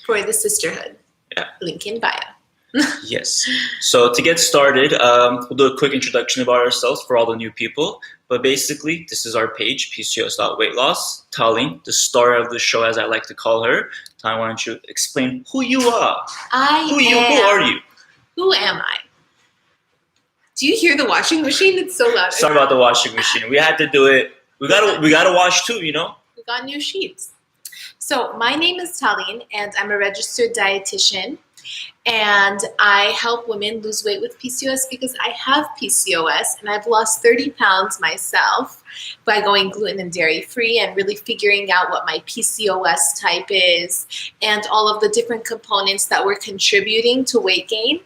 for the sisterhood. Yeah. Link in bio. Yes. So to get started, we'll do a quick introduction about ourselves for all the new people. But basically, this is our page, PCOS.weightloss. Tallene, the star of the show, as I like to call her. Tallene, why don't you explain who you are? Who are you? Who am I? Do you hear the washing machine? It's so loud. Sorry about the washing machine. We had to do it. We gotta wash too, you know? We got new sheets. So my name is Tallene, and I'm a registered dietitian. And I help women lose weight with PCOS because I have PCOS and I've lost 30 pounds myself by going gluten and dairy free and really figuring out what my PCOS type is and all of the different components that were contributing to weight gain.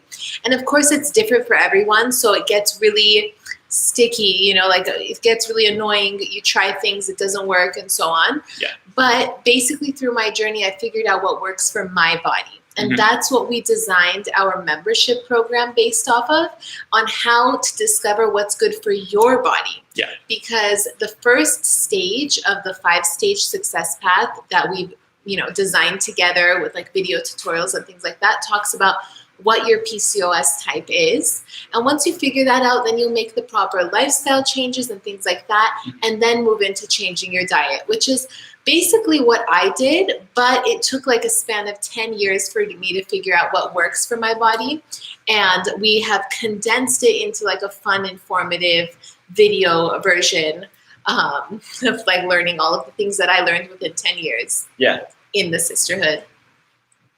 And of course, it's different for everyone, so it gets really sticky, like it gets really annoying. You try things, it doesn't work, and so on. Yeah. But basically through my journey, I figured out what works for my body. And that's what we designed our membership program based off of, on how to discover what's good for your body. Yeah. Because the first stage of the 5-stage success path that we've, designed together with like video tutorials and things like that talks about what your PCOS type is. And once you figure that out, then you'll make the proper lifestyle changes and things like that, and then move into changing your diet, which is basically what I did, but it took like a span of 10 years for me to figure out what works for my body. And we have condensed it into like a fun, informative video version of like learning all of the things that I learned within 10 years. Yeah. In the sisterhood.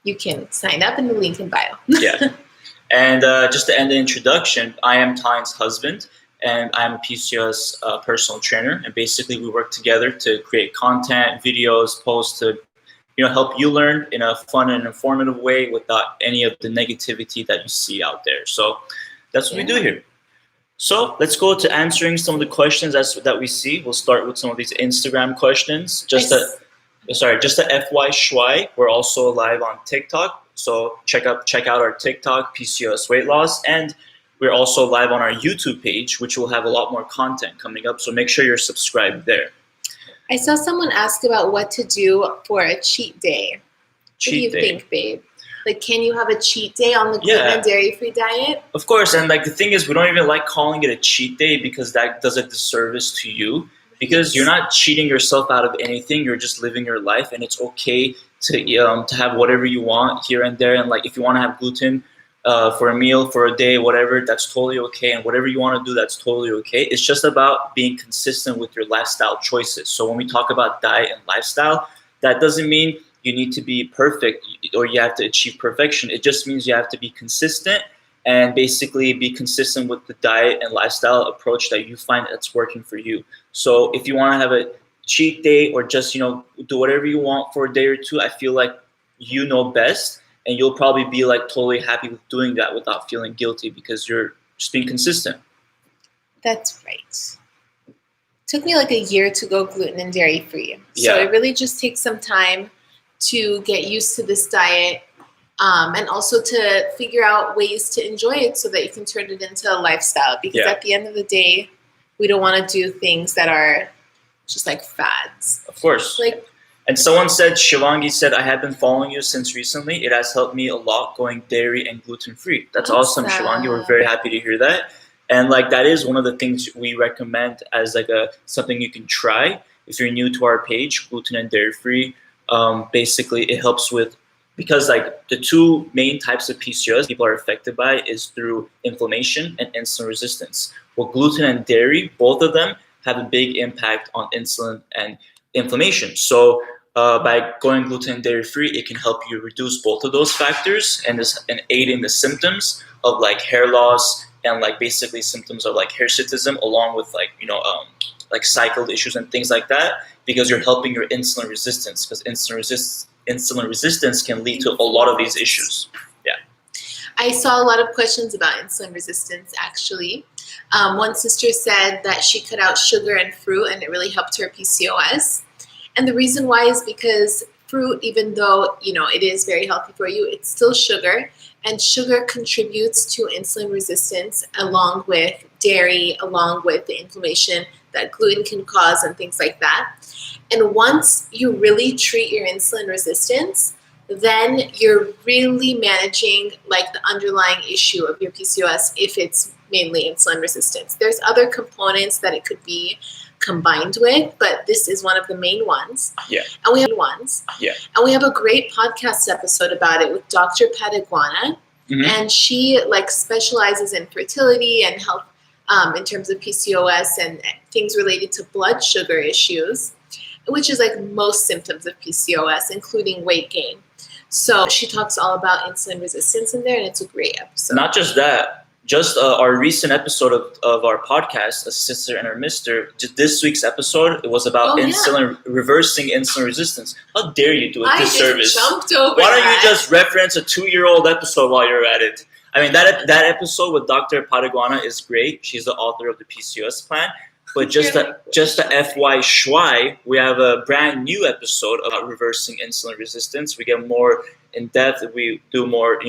You can sign up in the link in bio. Yeah. And just to end the introduction, I am Tallene's husband, and I'm a PCOS personal trainer. And basically, we work together to create content, videos, posts to, help you learn in a fun and informative way without any of the negativity that you see out there. So that's what we do here. So let's go to answering some of the questions that we see. We'll start with some of these Instagram questions. Just a FY schwy, we're also live on TikTok. So check out our TikTok, PCOS Weight Loss, and we're also live on our YouTube page, which will have a lot more content coming up. So make sure you're subscribed there. I saw someone ask about what to do for a cheat day. What do you think, babe? Like, can you have a cheat day on the gluten and dairy-free diet? Of course, and like the thing is, we don't even like calling it a cheat day because that does a disservice to you. Because you're not cheating yourself out of anything, you're just living your life, and it's okay to have whatever you want here and there. And like if you want to have gluten for a meal, for a day, whatever, that's totally okay. And whatever you want to do, that's totally okay. It's just about being consistent with your lifestyle choices. So when we talk about diet and lifestyle, that doesn't mean you need to be perfect or you have to achieve perfection. It just means you have to be consistent and basically be consistent with the diet and lifestyle approach that you find that's working for you. So if you want to have a cheat day or just, do whatever you want for a day or two, I feel like you know best, and you'll probably be like totally happy with doing that without feeling guilty because you're just being consistent. That's right. It took me like a year to go gluten and dairy free. So it really just takes some time to get used to this diet. And also to figure out ways to enjoy it so that you can turn it into a lifestyle. Because at the end of the day, we don't want to do things that are just like fads. Of course. And someone said, Shivangi said, I have been following you since recently. It has helped me a lot going dairy and gluten-free. That's awesome, Shivangi. We're very happy to hear that. And like that is one of the things we recommend as like something you can try. If you're new to our page, gluten and dairy-free, basically it helps with, because like the two main types of PCOS people are affected by is through inflammation and insulin resistance. Well, gluten and dairy, both of them have a big impact on insulin and inflammation. So by going gluten and dairy free, it can help you reduce both of those factors and aid in the symptoms of like hair loss and like basically symptoms of like hirsutism, along with like, like cycle issues and things like that, because you're helping your insulin resistance, because insulin resistance can lead to a lot of these issues. Yeah. I saw a lot of questions about insulin resistance, actually. One sister said that she cut out sugar and fruit and it really helped her PCOS. And the reason why is because fruit, even though, it is very healthy for you, it's still sugar. And sugar contributes to insulin resistance along with dairy, along with the inflammation that gluten can cause and things like that. And once you really treat your insulin resistance, then you're really managing like the underlying issue of your PCOS if it's mainly insulin resistance. There's other components that it could be combined with, but this is one of the main ones. Yeah. And we have a great podcast episode about it with Dr. Pataguana. Mm-hmm. And she like specializes in fertility and health in terms of PCOS and things related to blood sugar issues, which is like most symptoms of PCOS, including weight gain. So she talks all about insulin resistance in there, and it's a great episode. Not just that. Just our recent episode of our podcast, A Sister and Her Mister, just this week's episode, it was about reversing insulin resistance. How dare you do a disservice? I jumped over Why don't you just reference a 2-year-old episode while you're at it? I mean, that episode with Dr. Pataguana is great. She's the author of the PCOS plan. But just the FY schwy, we have a brand new episode about reversing insulin resistance. We get more in depth. We do more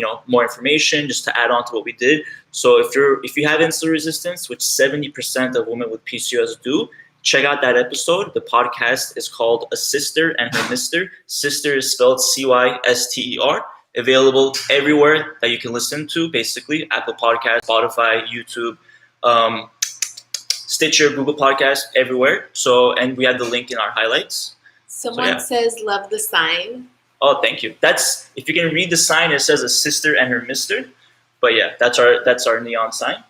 information just to add on to what we did. So if you have insulin resistance, which 70% of women with PCOS do, check out that episode. The podcast is called A Sister and Her Mister. Sister is spelled Cyster. Available everywhere that you can listen to, basically Apple Podcasts, Spotify, YouTube, Stitcher, Google Podcasts, everywhere. So, and we have the link in our highlights. Someone says, love the sign. Oh, thank you. That's, if you can read the sign, it says A Sister and Her Mister. But yeah, that's our neon sign.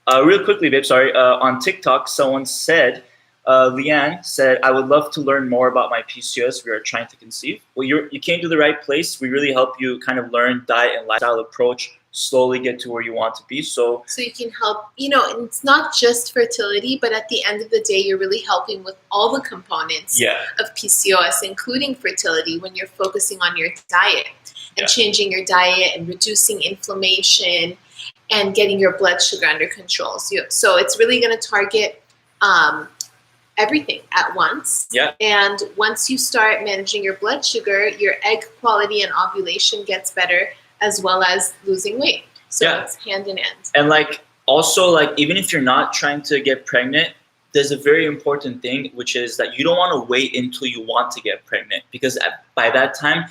Real quickly, babe, sorry. On TikTok, someone said, Leanne said, I would love to learn more about my PCOS. We are trying to conceive. Well, you came to the right place. We really help you kind of learn diet and lifestyle approach, slowly get to where you want to be. So you can help, it's not just fertility, but at the end of the day, you're really helping with all the components of PCOS, including fertility, when you're focusing on your diet and changing your diet and reducing inflammation and getting your blood sugar under control. So it's really going to target everything at once. Yeah. And once you start managing your blood sugar, your egg quality and ovulation gets better, as well as losing weight. So it's hand in hand. And also even if you're not trying to get pregnant, there's a very important thing, which is that you don't want to wait until you want to get pregnant, because by that time,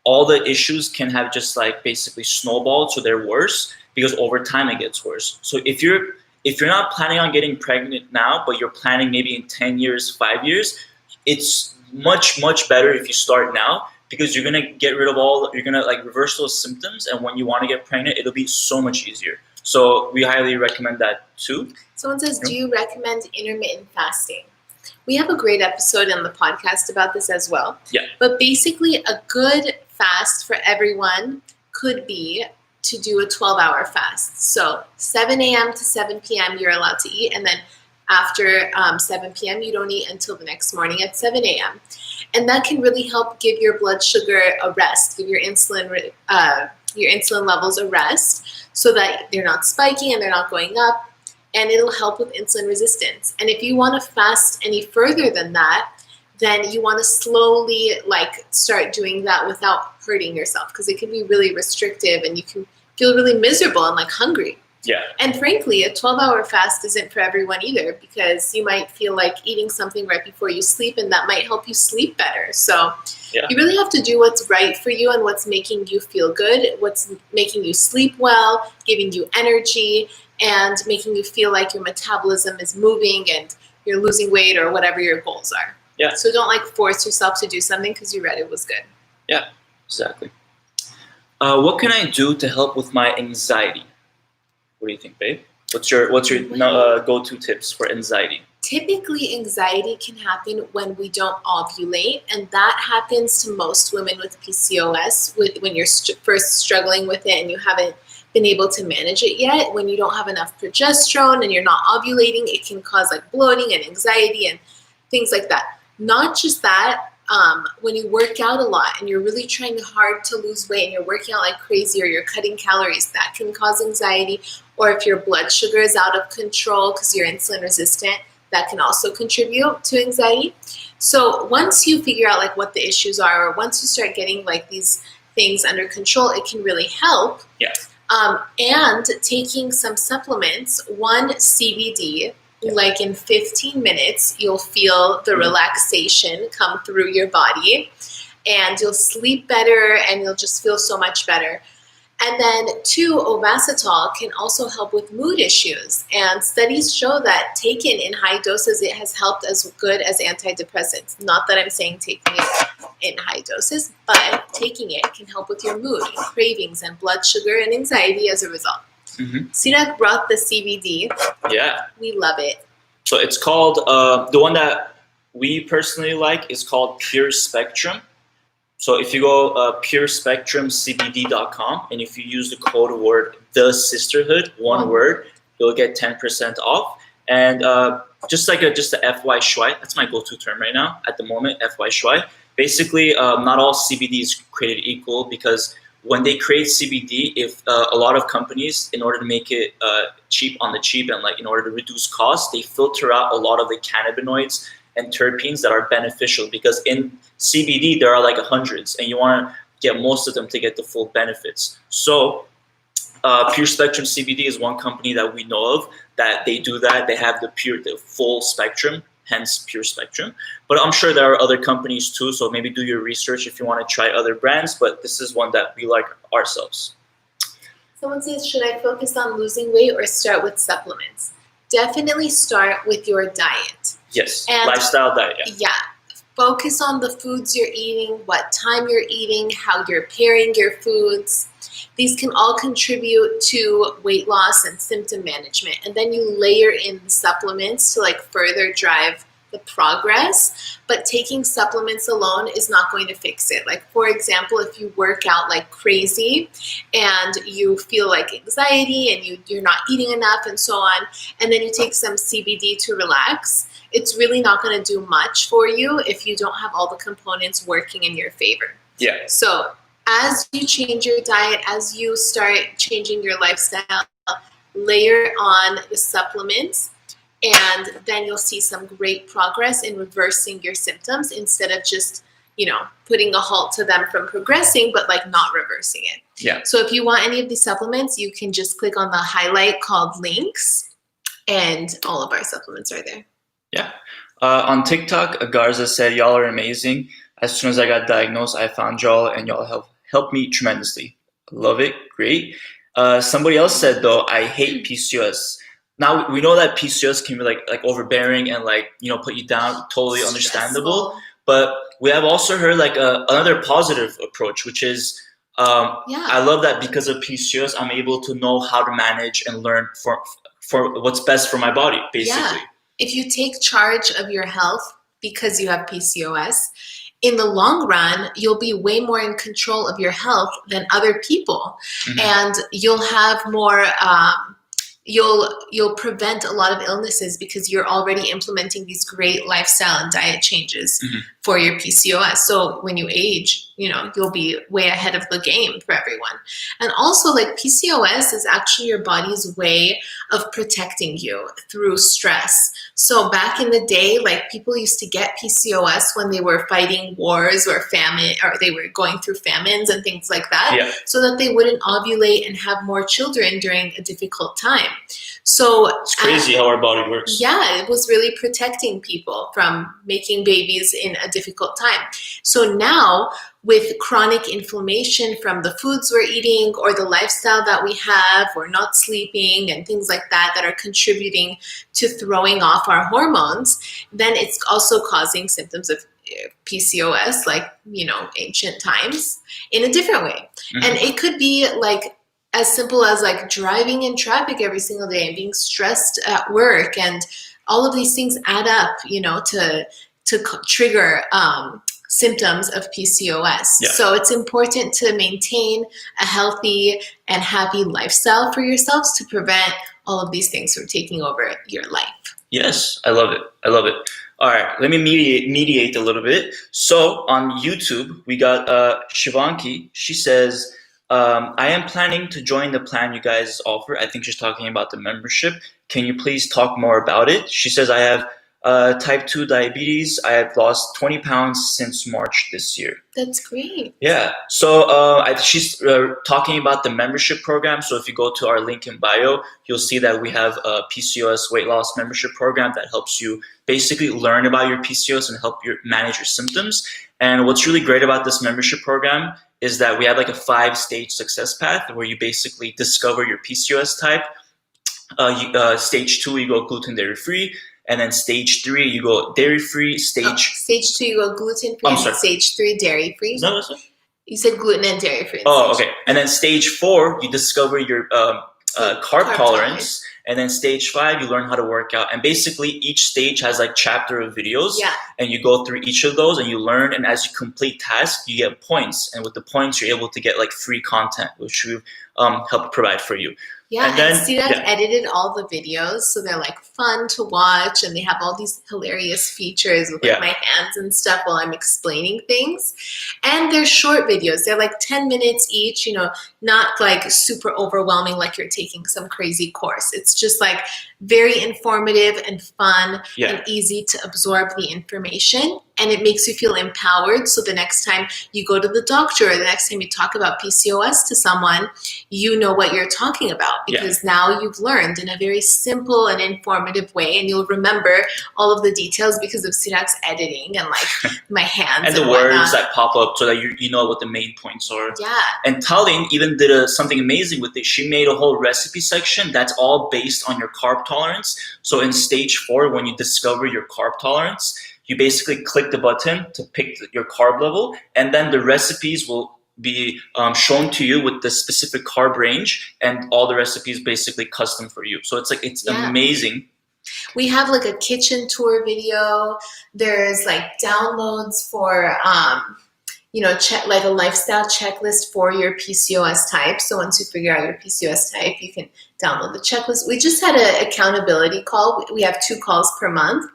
all the issues can have just basically snowballed, so they're worse, because over time it gets worse. So if you're not planning on getting pregnant now, but you're planning maybe in 10 years, 5 years, it's much, much better if you start now, because you're going to get rid of you're going to reverse those symptoms. And when you want to get pregnant, it'll be so much easier. So we highly recommend that too. Someone says, do you recommend intermittent fasting? We have a great episode on the podcast about this as well. Yeah. But basically a good fast for everyone could be to do a 12-hour fast. So 7 a.m. to 7 p.m. you're allowed to eat, and then after 7 p.m. you don't eat until the next morning at 7 a.m. And that can really help give your blood sugar a rest, give your insulin levels a rest, so that they're not spiking and they're not going up, and it'll help with insulin resistance. And if you want to fast any further than that, then you want to slowly start doing that without hurting yourself, because it can be really restrictive and you can feel really miserable and hungry. Yeah. And frankly, a 12-hour fast isn't for everyone either, because you might feel like eating something right before you sleep, and that might help you sleep better. So you really have to do what's right for you and what's making you feel good, what's making you sleep well, giving you energy, and making you feel like your metabolism is moving and you're losing weight or whatever your goals are. Yeah. So don't force yourself to do something because you read it was good. Yeah, exactly. What can I do to help with my anxiety? What do you think, babe? What's your go-to tips for anxiety? Typically, anxiety can happen when we don't ovulate, and that happens to most women with PCOS when you're first struggling with it and you haven't been able to manage it yet. When you don't have enough progesterone and you're not ovulating, it can cause bloating and anxiety and things like that. Not just that, when you work out a lot and you're really trying hard to lose weight and you're working out like crazy, or you're cutting calories, that can cause anxiety. Or if your blood sugar is out of control because you're insulin resistant, that can also contribute to anxiety. So once you figure out what the issues are, or once you start getting these things under control, it can really help. Yeah. And taking some supplements, one CBD, in 15 minutes, you'll feel the relaxation come through your body. and you'll sleep better, and you'll just feel so much better. And then 2, Ovatol can also help with mood issues. And studies show that taken in high doses, it has helped as good as antidepressants. Not that I'm saying taking it in high doses, but taking it can help with your mood, cravings, and blood sugar and anxiety as a result. Sirak brought the CBD. Yeah. We love it. So it's called, the one that we personally like is called Pure Spectrum. So if you go purespectrumcbd.com, and if you use the code word The Sisterhood, one word, you'll get 10% off. And just a FY Schwei, that's my go-to term right now at the moment, FY Schwei. Basically, not all CBD is created equal, because when they create CBD, if a lot of companies, in order to make it cheap on the cheap and in order to reduce costs, they filter out a lot of the cannabinoids and terpenes that are beneficial, because in CBD there are hundreds, and you want to get most of them to get the full benefits. So Pure Spectrum CBD is one company that we know of that they do that. They have the full spectrum, hence Pure Spectrum. But I'm sure there are other companies too, so maybe do your research if you want to try other brands, but this is one that we like ourselves. Someone says, should I focus on losing weight or start with supplements? Definitely start with your diet. Yes, and lifestyle diet. Yeah. Focus on the foods you're eating, what time you're eating, how you're pairing your foods. These can all contribute to weight loss and symptom management. And then you layer in the supplements to further drive the progress. But taking supplements alone is not going to fix it. For example, if you work out like crazy and you feel anxiety and you're not eating enough and so on, and then you take some CBD to relax, it's really not going to do much for you if you don't have all the components working in your favor. Yeah. So as you change your diet, as you start changing your lifestyle, layer on the supplements, and then you'll see some great progress in reversing your symptoms instead of just, putting a halt to them from progressing, but not reversing it. Yeah. So if you want any of these supplements, you can just click on the highlight called links, and all of our supplements are there. Yeah. On TikTok, Garza said, y'all are amazing. As soon as I got diagnosed, I found y'all, and y'all helped me tremendously. Love it. Great. Somebody else said, though, I hate PCOS. Now, we know that PCOS can be overbearing and put you down. Totally understandable. But we have also heard another positive approach, which is I love that because of PCOS, I'm able to know how to manage and learn for what's best for my body, basically. Yeah. If you take charge of your health because you have PCOS, in the long run, you'll be way more in control of your health than other people. And you'll have more, you'll prevent a lot of illnesses because you're already implementing these great lifestyle and diet changes for your PCOS. So when you age, you'll be way ahead of the game for everyone. And also PCOS is actually your body's way of protecting you through stress. So back in the day, people used to get PCOS when they were fighting wars or famine, or they were going through famines and things like that, so that they wouldn't ovulate and have more children during a difficult time. So it's crazy how our body works. Yeah, it was really protecting people from making babies in a difficult time. So now, with chronic inflammation from the foods we're eating or the lifestyle that we have, or not sleeping and things like that are contributing to throwing off our hormones, then it's also causing symptoms of PCOS, ancient times, in a different way. And it could be as simple as driving in traffic every single day and being stressed at work, and all of these things add up, to trigger symptoms of PCOS. So it's important to maintain a healthy and happy lifestyle for yourselves to prevent all of these things from taking over your life. Yes, I love it. All right, let me mediate a little bit. So on YouTube, we got Shivanki. She says, I am planning to join the plan you guys offer. I think she's talking about the membership. Can you please talk more about it? She says, I have type 2 diabetes. I have lost 20 pounds since March this year. That's great. Yeah. So she's talking about the membership program. So if you go to our link in bio, you'll see that we have a PCOS weight loss membership program that helps you basically learn about your PCOS and help you manage your symptoms. And what's really great about this membership program is that we have like a 5-stage success path where you basically discover your PCOS type. Stage 2, you go gluten dairy free. And then stage 3, you go dairy free. Stage 2, you go gluten free. And stage 3, dairy free. Is that what I said? You said gluten and dairy free. Oh, okay. And then stage 4, you discover your carb tolerance. And then stage 5, you learn how to work out. And basically, each stage has like chapter of videos. Yeah. And you go through each of those and you learn. And as you complete tasks, you get points. And with the points, you're able to get like free content, which we've helped provide for you. Yeah, and Sweeteners edited all the videos, so they're like fun to watch, and they have all these hilarious features with like my hands and stuff while I'm explaining things. And they're short videos. They're like 10 minutes each, you know, not like super overwhelming like you're taking some crazy course. It's just like very informative and fun and easy to absorb the information. And it makes you feel empowered. So the next time you go to the doctor or the next time you talk about PCOS to someone, you know what you're talking about because now you've learned in a very simple and informative way. And you'll remember all of the details because of Sweeteners editing and like my hands and the words that pop up so that you know what the main points are. Yeah. And Tallinn even did something amazing with it. She made a whole recipe section that's all based on your carb tolerance. So in stage 4, when you discover your carb tolerance, you basically click the button to pick your carb level, and then the recipes will be shown to you with the specific carb range, and all the recipes basically custom for you. So it's like it's amazing. We have like a kitchen tour video. There's like downloads for you know, like a lifestyle checklist for your PCOS type. So once you figure out your PCOS type, you can download the checklist. We just had an accountability call. We have 2 calls per month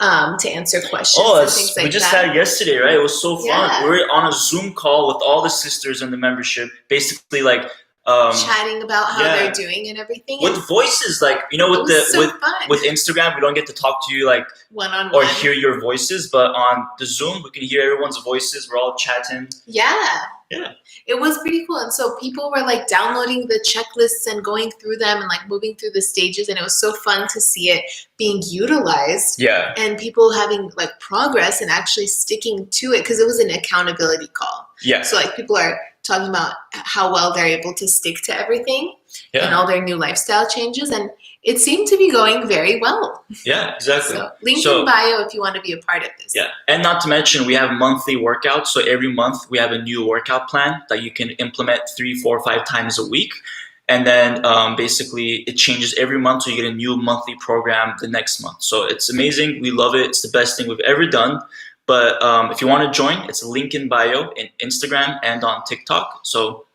to answer questions and things like we just had it yesterday, right? It was so fun. We were on a Zoom call with all the sisters in the membership, basically like chatting about how they're doing and everything. With voices, like, you know, with Instagram, we don't get to talk to you like one-on-one or hear your voices, but on the Zoom, we can hear everyone's voices. We're all chatting. Yeah. Yeah. It was pretty cool. And so people were like downloading the checklists and going through them and like moving through the stages. And it was so fun to see it being utilized. Yeah. And people having like progress and actually sticking to it because it was an accountability call. Yeah. So like people are talking about how well they're able to stick to everything and all their new lifestyle changes. And it seemed to be going very well. Yeah, exactly. So link in bio if you want to be a part of this. Yeah, and not to mention we have monthly workouts. So every month we have a new workout plan that you can implement 3, 4, 5 times a week. And then basically it changes every month. So you get a new monthly program the next month. So it's amazing. We love it. It's the best thing we've ever done. But if you want to join, it's a link in bio in Instagram and on TikTok. So,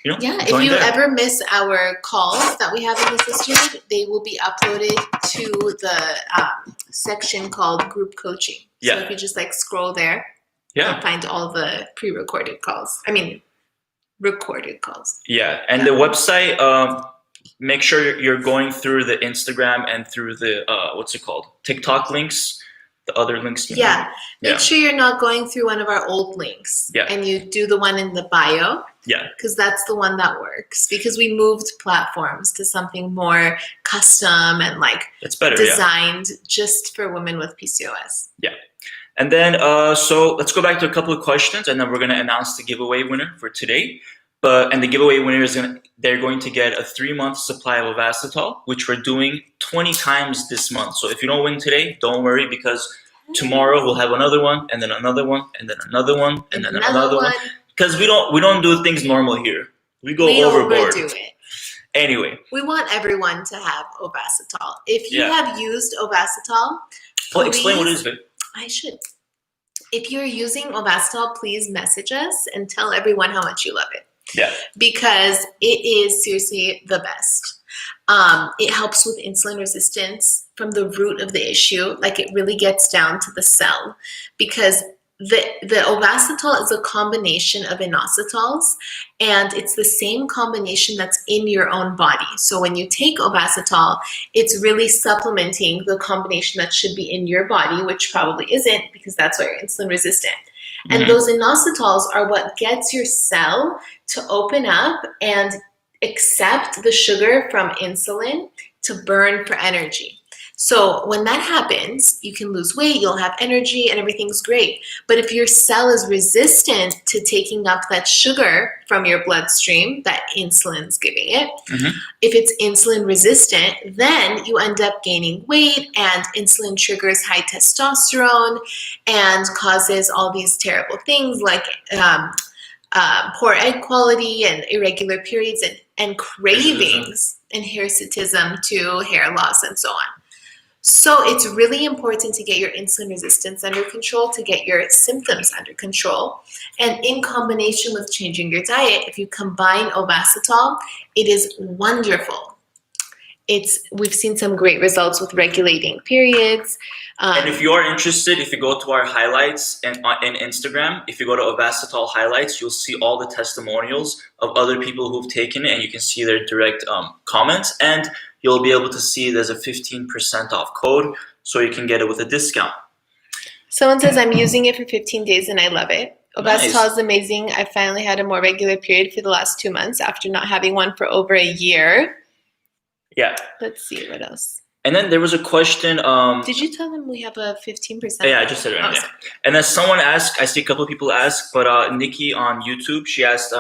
you know, if you ever miss our calls that we have in the Sisters, they will be uploaded to the section called Group Coaching. So if you just like scroll there, you'll find all the pre-recorded calls. I mean, recorded calls. Yeah, and the website, make sure you're going through the Instagram and through the, TikTok links. The other links. Make sure you're not going through one of our old links. And you do the one in the bio. Because that's the one that works. Because we moved platforms to something more custom and like it's better, designed just for women with PCOS. Yeah. And then, so let's go back to a couple of questions, and then we're going to announce the giveaway winner for today. And the giveaway winner is they're going to get a 3-month supply of Ovatol, which we're doing 20 times this month. So if you don't win today, don't worry, because tomorrow we'll have another one, and then another one, and then another one, and then another one. Because we don't do things normal here. We go overboard. Overdo it. Anyway, we want everyone to have Ovatol. If you have used Ovatol, explain what it is, babe. I should. If you're using Ovatol, please message us and tell everyone how much you love it. Yeah. Because it is seriously the best. It helps with insulin resistance from the root of the issue. Like it really gets down to the cell because the Ovatol is a combination of inositols, and it's the same combination that's in your own body. So when you take Ovatol, it's really supplementing the combination that should be in your body, which probably isn't because that's why you're insulin resistant. And those inositols are what gets your cell to open up and accept the sugar from insulin to burn for energy. So when that happens, you can lose weight, you'll have energy, and everything's great. But if your cell is resistant to taking up that sugar from your bloodstream that insulin's giving it, if it's insulin resistant, then you end up gaining weight, and insulin triggers high testosterone and causes all these terrible things like poor egg quality and irregular periods and cravings and hirsutism to hair loss and so on. So it's really important to get your insulin resistance under control, to get your symptoms under control. And in combination with changing your diet, if you combine Ovatol, it is wonderful. We've seen some great results with regulating periods. And if you're interested, if you go to our highlights in Instagram, if you go to Ovatol highlights, you'll see all the testimonials of other people who've taken it, and you can see their direct comments, and you'll be able to see there's a 15% off code, so you can get it with a discount. Someone says, I'm using it for 15 days and I love it. Ovatol is amazing. I finally had a more regular period for the last 2 months after not having one for over a year. Yeah. Let's see what else. And then there was a question. Did you tell them we have a 15%? Yeah, I just said it right now. And then someone asked, I see a couple of people ask, but Nikki on YouTube, she asked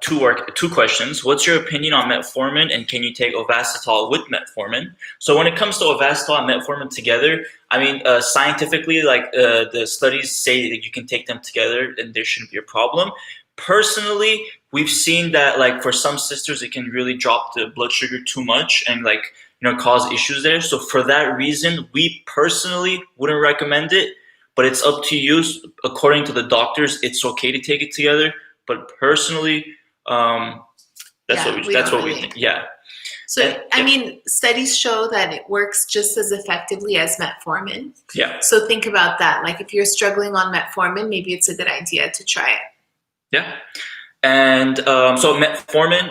two questions. What's your opinion on Metformin, and can you take Ovatol with Metformin? So when it comes to Ovatol and Metformin together, I mean, scientifically, like the studies say that you can take them together and there shouldn't be a problem. Personally, we've seen that like for some sisters, it can really drop the blood sugar too much and like, cause issues there. So for that reason, we personally wouldn't recommend it, but it's up to you. According to the doctors, it's okay to take it together. But personally, that's what we think. Yeah. So, I mean, studies show that it works just as effectively as Metformin. Yeah. So think about that. Like if you're struggling on Metformin, maybe it's a good idea to try it. Yeah. And so Metformin,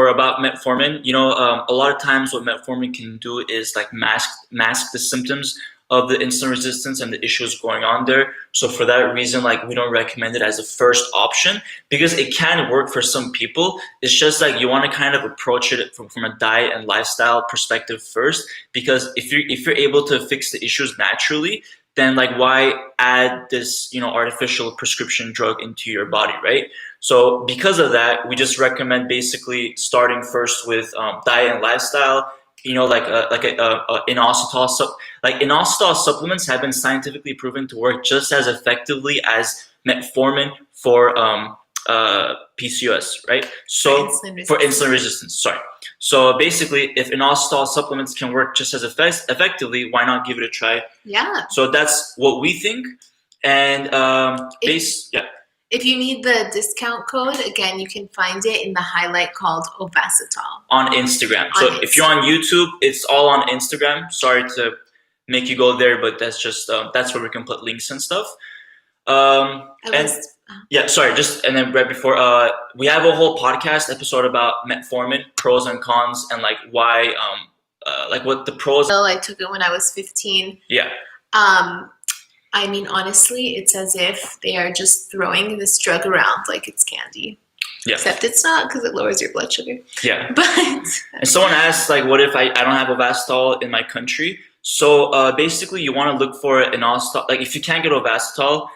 about Metformin, a lot of times what Metformin can do is like mask the symptoms of the insulin resistance and the issues going on there. So for that reason, like we don't recommend it as a first option because it can work for some people. It's just like you want to kind of approach it from a diet and lifestyle perspective first, because if you're able to fix the issues naturally, then like why add this artificial prescription drug into your body, right? So because of that, we just recommend basically starting first with diet and lifestyle. Inositol supplements have been scientifically proven to work just as effectively as Metformin for PCOS, right? So for insulin resistance, sorry. So basically, if inositol supplements can work just as effectively, why not give it a try? Yeah. So that's what we think. And if you need the discount code, again, you can find it in the highlight called Ovatol. On Instagram. If you're on YouTube, it's all on Instagram. Sorry to make you go there, but that's just that's where we can put links and stuff. And then right before, we have a whole podcast episode about Metformin, pros and cons, and like why, like what the pros. Well, I took it when I was 15. Yeah. I mean, honestly, it's as if they are just throwing this drug around like it's candy. Yeah. Except it's not, because it lowers your blood sugar. Yeah. But and someone asked, like, what if I don't have Ovatol in my country? So basically, you want to look for inositol. Like, if you can't get Ovatol,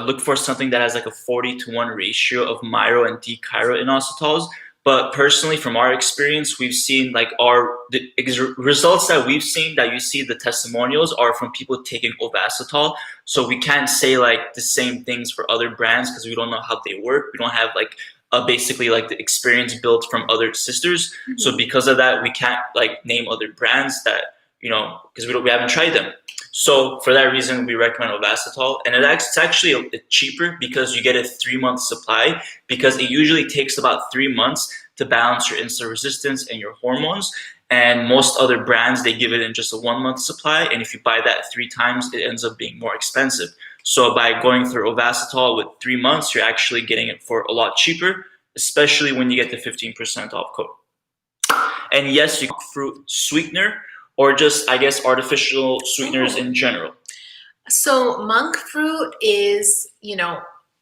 look for something that has like a 40-to-1 ratio of myro and D-chiro inositols. But personally, from our experience, we've seen like the results that we've seen, that you see the testimonials are from people taking Ovatol. So we can't say like the same things for other brands because we don't know how they work. We don't have like basically like the experience built from other sisters. Mm-hmm. So because of that, we can't like name other brands that, because we haven't tried them. So for that reason, we recommend Ovatol, and it's actually cheaper because you get a 3-month supply, because it usually takes about 3 months to balance your insulin resistance and your hormones. And most other brands, they give it in just a 1-month supply. And if you buy that 3 times, it ends up being more expensive. So by going through Ovatol with 3 months, you're actually getting it for a lot cheaper, especially when you get the 15% off code. And yes, you can fruit sweetener, or just, I guess, artificial sweeteners in general. So monk fruit is,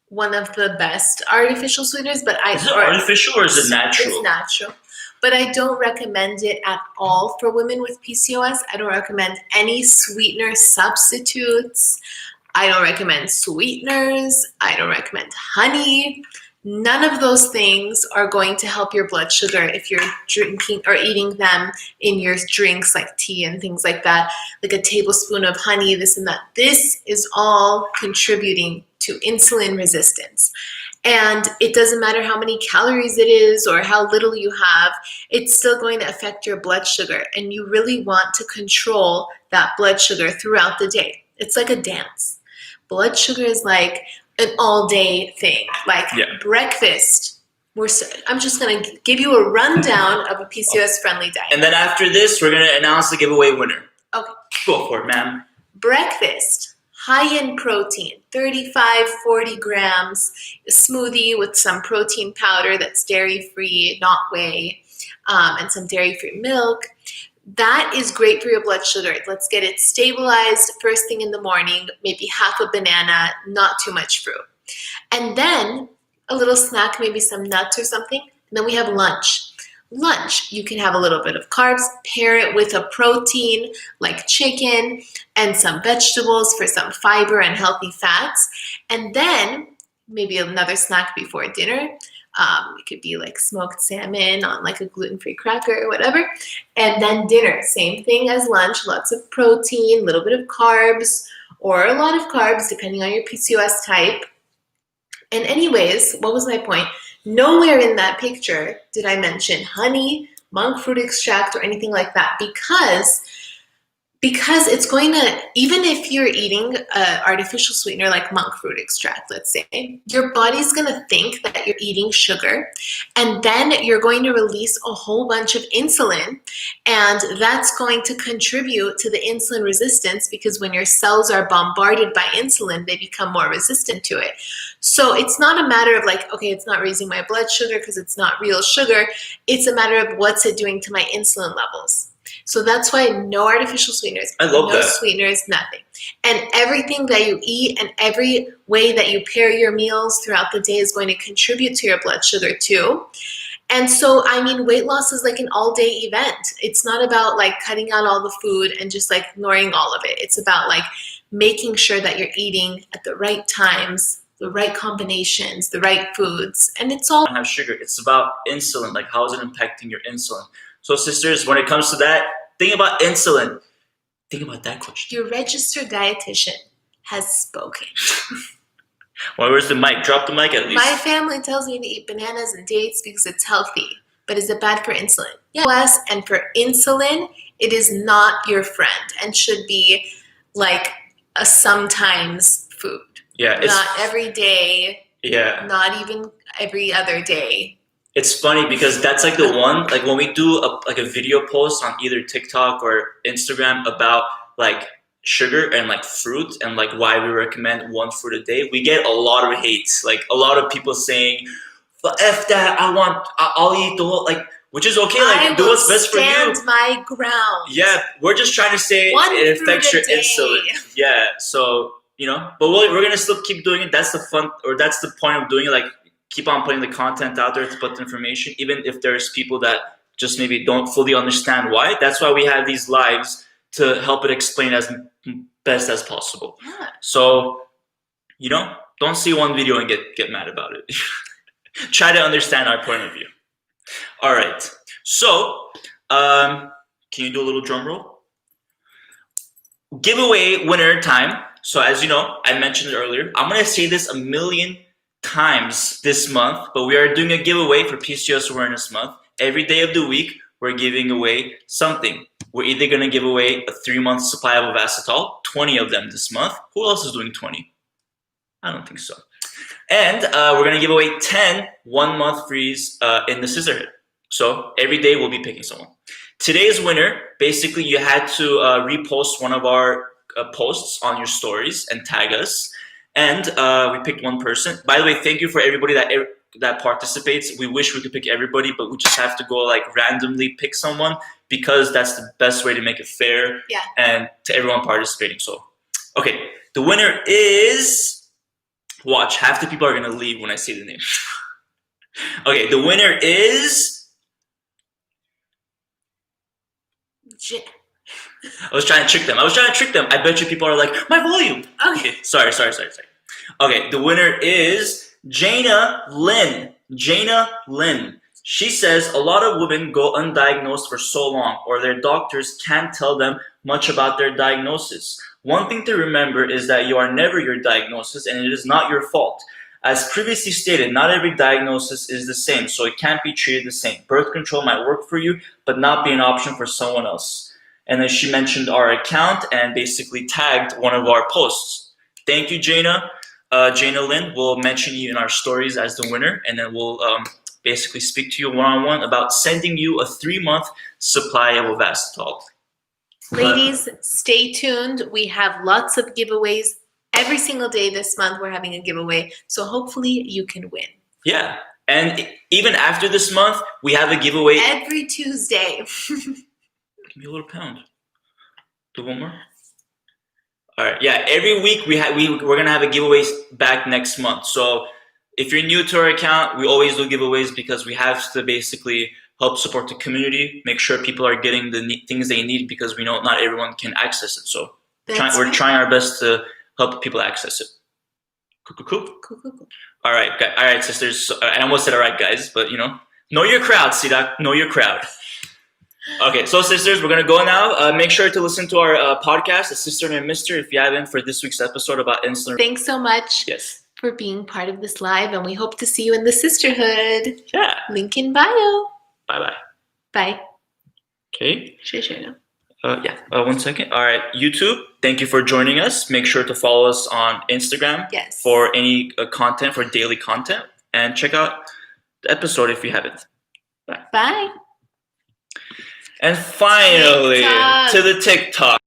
one of the best artificial sweeteners, but is it artificial or is it natural? It's natural. but I don't recommend it at all for women with PCOS. I don't recommend any sweetener substitutes. I don't recommend sweeteners. I don't recommend honey. None of those things are going to help your blood sugar if you're drinking or eating them in your drinks like tea and things like that, like a tablespoon of honey, this and that. This is all contributing to insulin resistance. And it doesn't matter how many calories it is or how little you have, it's still going to affect your blood sugar. And you really want to control that blood sugar throughout the day. It's like a dance. Blood sugar is like an all-day thing, like breakfast. I'm just going to give you a rundown of a PCOS-friendly diet. And then after this, we're going to announce the giveaway winner. Okay. Go for it, ma'am. Breakfast, high in protein, 35, 40 grams, a smoothie with some protein powder that's dairy-free, not whey, and some dairy-free milk. That is great for your blood sugar. Let's get it stabilized first thing in the morning, maybe half a banana, not too much fruit. And then a little snack, maybe some nuts or something. And then we have lunch. Lunch, you can have a little bit of carbs, pair it with a protein like chicken and some vegetables for some fiber and healthy fats. And then maybe another snack before dinner. It could be like smoked salmon on like a gluten-free cracker or whatever. And then dinner, same thing as lunch, lots of protein, a little bit of carbs or a lot of carbs depending on your PCOS type. And anyways, what was my point? Nowhere in that picture did I mention honey, monk fruit extract, or anything like that because it's going to, even if you're eating an artificial sweetener like monk fruit extract, let's say, your body's going to think that you're eating sugar, and then you're going to release a whole bunch of insulin, and that's going to contribute to the insulin resistance because when your cells are bombarded by insulin, they become more resistant to it. So it's not a matter of like, okay, it's not raising my blood sugar because it's not real sugar. It's a matter of what's it doing to my insulin levels. So that's why no artificial sweeteners, no sweeteners, nothing. And everything that you eat and every way that you pair your meals throughout the day is going to contribute to your blood sugar too. And so, I mean, weight loss is like an all-day event. It's not about like cutting out all the food and just like ignoring all of it. It's about like making sure that you're eating at the right times, the right combinations, the right foods, and it's all. Have sugar. It's about insulin. Like, how is it impacting your insulin? So, sisters, when it comes to that, think about insulin. Think about that question. Your registered dietitian has spoken. Well, where's the mic? Drop the mic at least. My family tells me to eat bananas and dates because it's healthy. But is it bad for insulin? Yes, and for insulin, it is not your friend and should be like a sometimes food. Yeah, it's not every day. Yeah. Not even every other day. It's funny because that's like the one, like when we do a video post on either TikTok or Instagram about like sugar and like fruit and like why we recommend one fruit a day, we get a lot of hate. Like a lot of people saying, "But F that, I'll eat the whole," like, which is okay, like do what's best for you. I will stand my ground. Yeah, we're just trying to say one it affects your day. insulin. Yeah, so, you know, but we're gonna still keep doing it. That's the fun, or that's the point of doing it. Like, keep on putting the content out there to put the information, even if there's people that just maybe don't fully understand why. That's why we have these lives to help it explain as best as possible. Yeah. So, you know, don't see one video and get mad about it. Try to understand our point of view. All right. So, can you do a little drum roll? Giveaway winner time. So, as you know, I mentioned it earlier. I'm going to say this a million times this month, but we are doing a giveaway for PCOS Awareness Month. Every day of the week, we're giving away something. We're either going to give away a 3-month supply of Ovatol, 20 of them this month. Who else is doing 20? I don't think so. And we're going to give away 10 1-month frees in the scissor hit. So every day we'll be picking someone. Today's winner, basically you had to repost one of our posts on your stories and tag us. And we picked one person. By the way, thank you for everybody that participates. We wish we could pick everybody, but we just have to go like randomly pick someone because that's the best way to make it fair and to everyone participating. So, okay, the winner is, watch, half the people are going to leave when I say the name. Okay, the winner is was trying to trick them. I bet you people are like, my volume. Okay, sorry. Okay, the winner is Jana Lynn. She says a lot of women go undiagnosed for so long, or their doctors can't tell them much about their diagnosis. One thing to remember is that you are never your diagnosis, and it is not your fault. As previously stated, not every diagnosis is the same, so it can't be treated the same. Birth control might work for you, but not be an option for someone else. And then she mentioned our account and basically tagged one of our posts. Thank you, Jana. Jana Lynn, we'll mention you in our stories as the winner, and then we'll basically speak to you one-on-one about sending you a 3-month supply of Ovatol. Ladies, stay tuned. We have lots of giveaways. Every single day this month, we're having a giveaway. So hopefully you can win. Yeah. And even after this month, we have a giveaway. Every Tuesday. Give me a little pound. Do one more. All right. Yeah. Every week we're going to have a giveaway back next month. So if you're new to our account, we always do giveaways because we have to basically help support the community, make sure people are getting the things they need because we know not everyone can access it. So we're trying our best to help people access it. Cool. All right, sisters. I almost said all right, guys, but know your crowd, Sidak. Know your crowd. Okay, so sisters, we're going to go now. Make sure to listen to our podcast, A Sister and a Mister, if you haven't, for this week's episode about insulin. Thanks so much. Yes. For being part of this live, and we hope to see you in the sisterhood. Yeah. Link in bio. Bye. Bye. Okay. Sure. Yeah. 1 second. All right. YouTube, thank you for joining us. Make sure to follow us on Instagram for any content, for daily content. And check out the episode if you haven't. Bye. Bye. And finally, TikTok. to the TikTok.